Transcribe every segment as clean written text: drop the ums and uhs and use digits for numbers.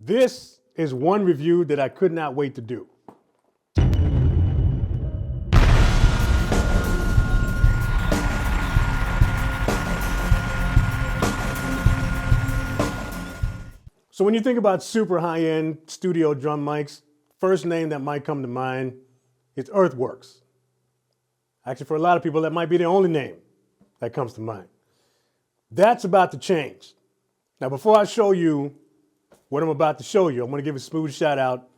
This is one review that I could not wait to do. So when you think about super high-end studio drum mics, first name that might come to mind is Earthworks. Actually, for a lot of people, that might be the only name that comes to mind. That's about to change. Now, before I show you what I'm about to show you, I'm going to give a smooth shout out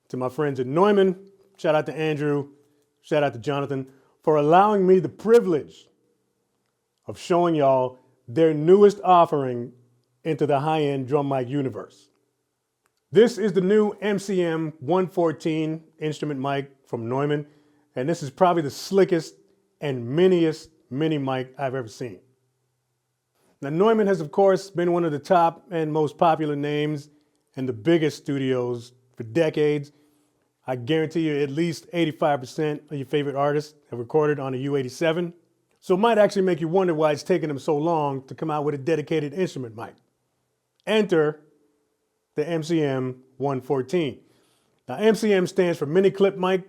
to my friends at Neumann. Shout out to Andrew. Shout out to Jonathan for allowing me the privilege of showing y'all their newest offering into the high-end drum mic universe. This is the new MCM114 instrument mic from Neumann, and this is probably the slickest and miniest mini mic I've ever seen. Now, Neumann has, of course, been one of the top and most popular names and the biggest studios for decades. I guarantee you at least 85% of your favorite artists have recorded on a U87. So it might actually make you wonder why it's taken them so long to come out with a dedicated instrument mic. Enter the MCM114. Now, MCM stands for mini clip mic,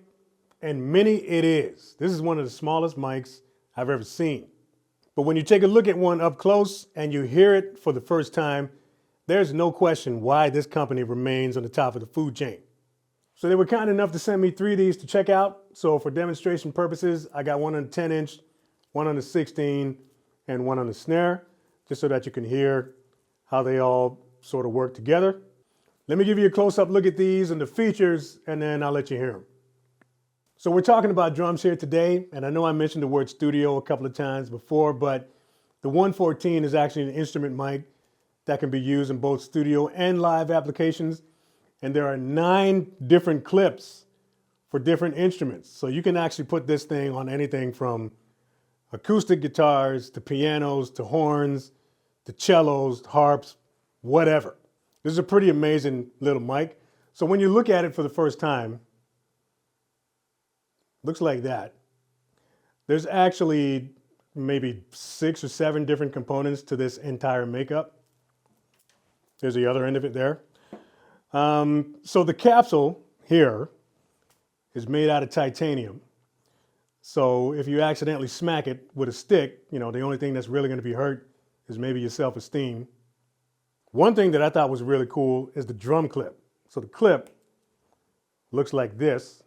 and mini it is. This is one of the smallest mics I've ever seen. But when you take a look at one up close and you hear it for the first time, there's no question why this company remains on the top of the food chain. So they were kind enough to send me 3 of these to check out. So for demonstration purposes, I got one on the 10-inch, one on the 16, and one on the snare, just so that you can hear how they all sort of work together. Let me give you a close-up look at these and the features, and then I'll let you hear them. So we're talking about drums here today, and I know I mentioned the word studio a couple of times before, but the 114 is actually an instrument mic that can be used in both studio and live applications. And there are 9 different clips for different instruments. So you can actually put this thing on anything from acoustic guitars to pianos to horns to cellos, harps, whatever. This is a pretty amazing little mic. So when you look at it for the first time, looks like that. There's actually maybe 6 or 7 different components to this entire makeup. There's the other end of it there. So the capsule here is made out of titanium. So if you accidentally smack it with a stick, you know, the only thing that's really going to be hurt is maybe your self-esteem. One thing that I thought was really cool is the drum clip. So the clip looks like this.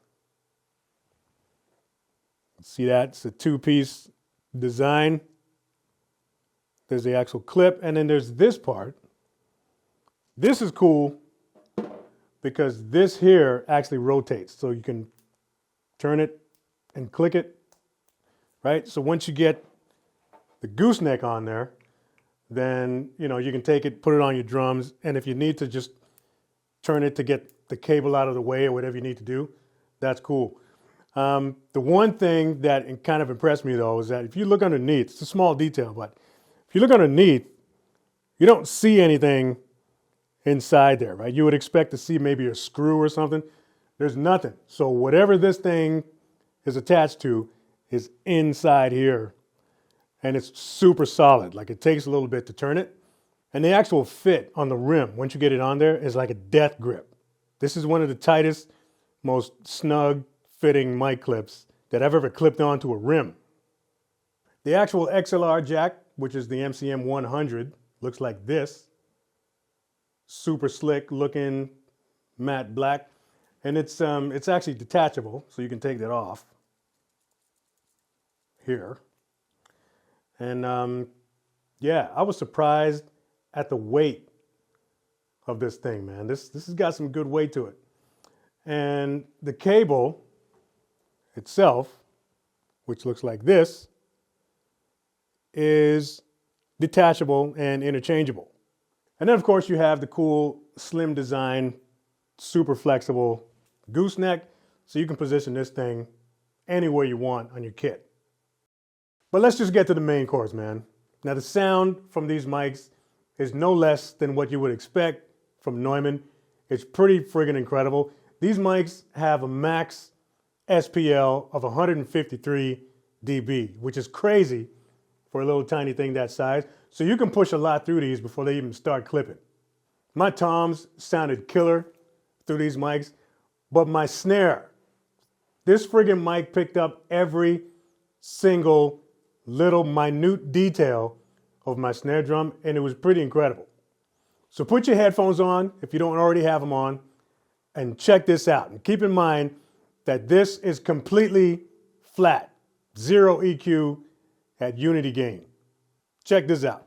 See that? It's a 2-piece design. There's the actual clip, and then there's this part. This is cool because this here actually rotates. So you can turn it and click it, right? So once you get the gooseneck on there, then, you know, you can take it, put it on your drums, and if you need to just turn it to get the cable out of the way or whatever you need to do, that's cool. The one thing that kind of impressed me, though, is that if you look underneath, it's a small detail, but if you look underneath, you don't see anything inside there, right? You would expect to see maybe a screw or something. There's nothing. So whatever this thing is attached to is inside here, and it's super solid. Like, it takes a little bit to turn it. And the actual fit on the rim, once you get it on there, is like a death grip. This is one of the tightest, most snug fitting mic clips that I've ever clipped onto a rim. The actual XLR jack, which is the MCM100, looks like this. Super slick looking, matte black. And it's actually detachable, so you can take that off here. And yeah, I was surprised at the weight of this thing, man. This has got some good weight to it. And the cable itself, which looks like this, is detachable and interchangeable. And then, of course, you have the cool, slim design, super flexible gooseneck, so you can position this thing anywhere you want on your kit. But let's just get to the main course, man. Now, the sound from these mics is no less than what you would expect from Neumann. It's pretty friggin' incredible. These mics have a max SPL of 153 dB, which is crazy for a little tiny thing that size. So you can push a lot through these before they even start clipping. My toms sounded killer through these mics, but my snare, this friggin' mic picked up every single little minute detail of my snare drum, and it was pretty incredible. So put your headphones on if you don't already have them on, and check this out. And keep in mind that this is completely flat, zero EQ at unity gain. Check this out.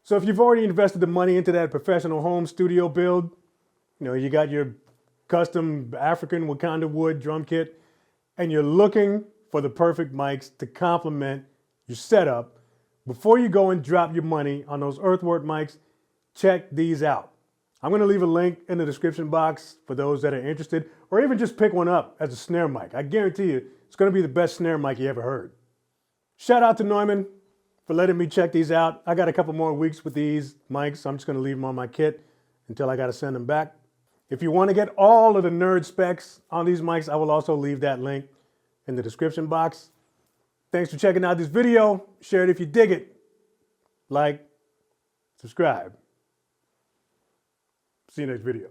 So if you've already invested the money into that professional home studio build, you got your custom African Wakanda wood drum kit, and you're looking for the perfect mics to complement your setup, before you go and drop your money on those earthwork mics, check these out. I'm going to leave a link in the description box for those that are interested, or even just pick one up as a snare mic. I guarantee you it's going to be the best snare mic you ever heard. Shout out to Neumann for letting me check these out. I got a couple more weeks with these mics, so I'm just going to leave them on my kit until I got to send them back. If you want to get all of the nerd specs on these mics, I will also leave that link in the description box. Thanks for checking out this video. Share it if you dig it. Like, subscribe. See you next video.